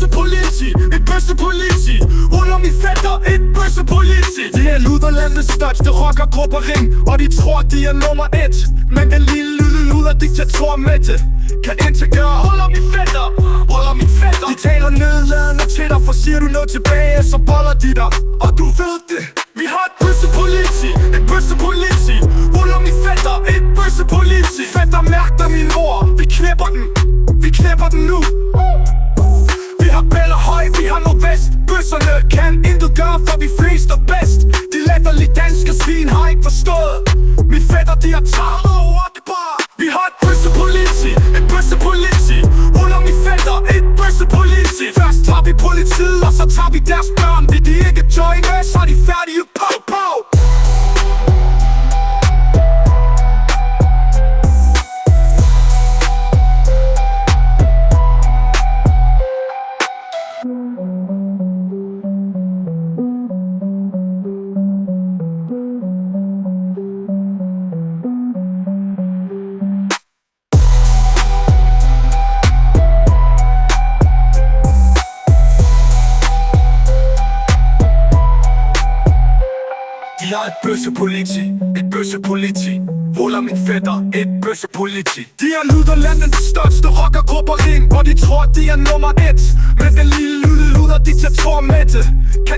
bøssepoliti, et bøssepoliti. Ruller min fætter, et bøssepoliti. De er luderlandets største rockergruppering, og de tror de er nummer 1. Men den lille luder diktator Mette kan integrere. Ruller min fætter, ruller min fætter. De taler nedladende til dig, for siger du noget tilbage, så boller de dig. Og du ved det. Vi har et bøssepoliti, et bøssepoliti. Ruller min fætter, et bøssepoliti. Fætter mærker min ord, vi knæpper den, vi knæpper den nu. Vi har Bellahøj, vi har Nordvest. Bøsserne kan intet gøre, for vi flest er bedst. De latterlige danske svin har ikke forstået. Min fætter, de har taget over det bare. Vi har et bøssepoliti, et bøssepoliti. Ruller min fætter, et bøssepoliti. Først tager vi politiet, og så tager vi deres børn. Vil de ikke joine, så er de færdige på. Jeg er et bøssepoliti, et bøssepoliti. Ruller min fætter, et bøssepoliti. De er luderlandets største rockergruppering, og de tror de er nummer 1. Men den lille luder diktator Mette kan